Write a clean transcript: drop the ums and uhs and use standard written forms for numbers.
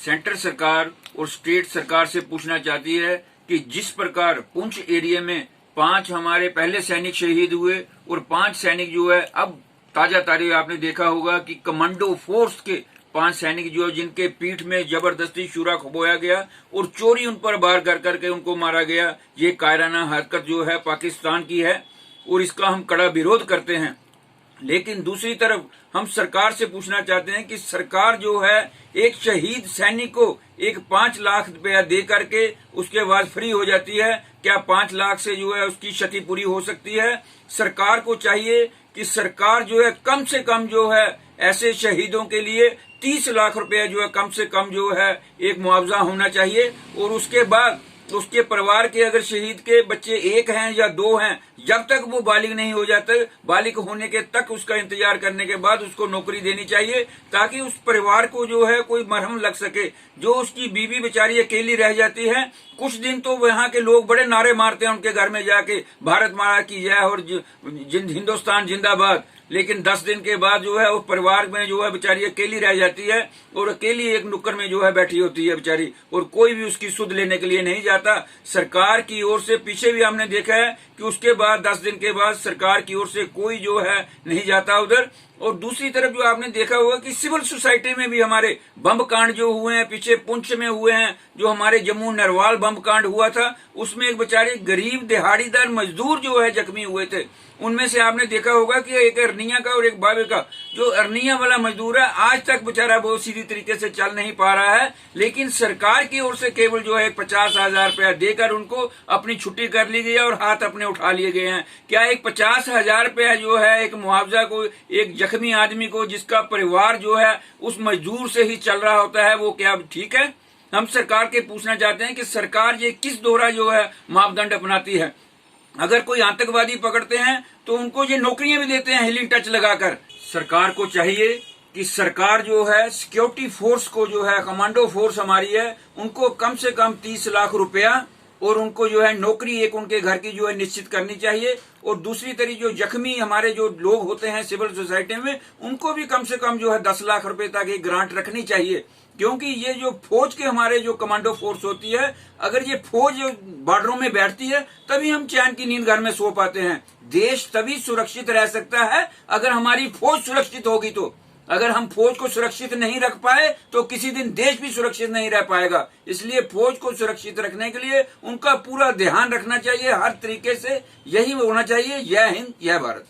Central सरकार और state सरकार से पूछना चाहती है कि जिस प्रकार पुंछ एरिया में 5 हमारे पहले सैनिक शहीद हुए और 5 सैनिक जो है अब ताजा तारीख आपने देखा होगा कि कमांडो फोर्स के 5 सैनिक जो जिनके पीठ में जबरदस्ती शूरा खबोया गया और चोरी उन पर वार कर करके उनको मारा गया। ये कायराना हरकत जो है पाकिस्तान की है और इसका हम कड़ा विरोध करते हैं। लेकिन दूसरी तरफ हम सरकार से पूछना चाहते हैं कि सरकार जो है एक शहीद सैनिक को एक 5 लाख रुपया दे करके उसके बाद फ्री हो जाती है। क्या 5 लाख से जो है उसकी क्षति पूरी हो सकती है? सरकार को चाहिए कि सरकार जो है कम से कम जो है ऐसे शहीदों के लिए 30 लाख रुपया जो है कम से कम जो है एक मुआवजा होना चाहिए। और उसके बाद उसके परिवार के अगर शहीद के बच्चे 1 हैं या 2 हैं, जब तक वो बालिग नहीं हो जाते, बालिग होने के तक उसका इंतजार करने के बाद उसको नौकरी देनी चाहिए, ताकि उस परिवार को जो है कोई मरहम लग सके। जो उसकी बीवी बेचारी अकेली रह जाती है, कुछ दिन तो वहाँ के लोग बड़े नारे मारते हैं उनके घर में जाके, भारत माता की जय और हिंदुस्तान जिंदाबाद। लेकिन 10 दिन के बाद जो है उस परिवार में जो है बेचारी अकेली रह जाती है और अकेली एक नुक्कड़ में जो है बैठी होती है बेचारी, और कोई भी उसकी सुध लेने के लिए नहीं जाता। सरकार की ओर से पीछे भी हमने देखा है कि उसके बाद 10 दिन के बाद सरकार की ओर से कोई जो है नहीं जाता उधर। और दूसरी तरफ जो आपने देखा होगा कि सिविल सोसाइटी में भी हमारे बम कांड जो हुए हैं, पीछे पुंछ में हुए हैं, जो हमारे जम्मू नरवाल बम कांड हुआ था, उसमें एक बेचारे गरीब दिहाड़ीदार मजदूर जो है जख्मी हुए थे। उनमें से आपने देखा होगा कि एक अरनिया का और एक बाबे का, जो अरनिया वाला मजदूर है आज तक बेचारा बहुत सीधी तरीके से चल नहीं पा रहा है। लेकिन सरकार की ओर से केवल जो है 50,000 रुपया देकर उनको अपनी छुट्टी कर ली गई है और हाथ अपने उठा लिए गए हैं। क्या एक 50,000 रुपया जो है एक मुआवजा को एक जख्मी आदमी को, जिसका परिवार जो है उस मजदूर से ही चल रहा होता है, वो क्या ठीक है? हम सरकार के पूछना चाहते हैं कि सरकार ये किस दोहरा जो है मापदंड अपनाती है। अगर कोई आतंकवादी पकड़ते हैं तो उनको ये नौकरियां भी देते हैं हिलिंग टच लगाकर। सरकार को चाहिए कि सरकार जो है सिक्योरिटी फोर्स को जो है कमांडो फोर्स हमारी है, उनको कम से कम 30 लाख रुपया और उनको जो है नौकरी एक उनके घर की जो है निश्चित करनी चाहिए। और दूसरी तरफ जो जख्मी हमारे जो लोग होते हैं सिविल सोसाइटी में, उनको भी कम से कम जो है 10 लाख रुपए तक एक ग्रांट रखनी चाहिए। क्योंकि ये जो फौज के हमारे जो कमांडो फोर्स होती है, अगर ये फौज बॉर्डरों में बैठती है तभी हम चैन की नींद घर में सो पाते हैं। देश तभी सुरक्षित रह सकता है अगर हमारी फौज सुरक्षित होगी। तो अगर हम फौज को सुरक्षित नहीं रख पाए तो किसी दिन देश भी सुरक्षित नहीं रह पाएगा। इसलिए फौज को सुरक्षित रखने के लिए उनका पूरा ध्यान रखना चाहिए, हर तरीके से यही होना चाहिए। जय हिंद, जय भारत।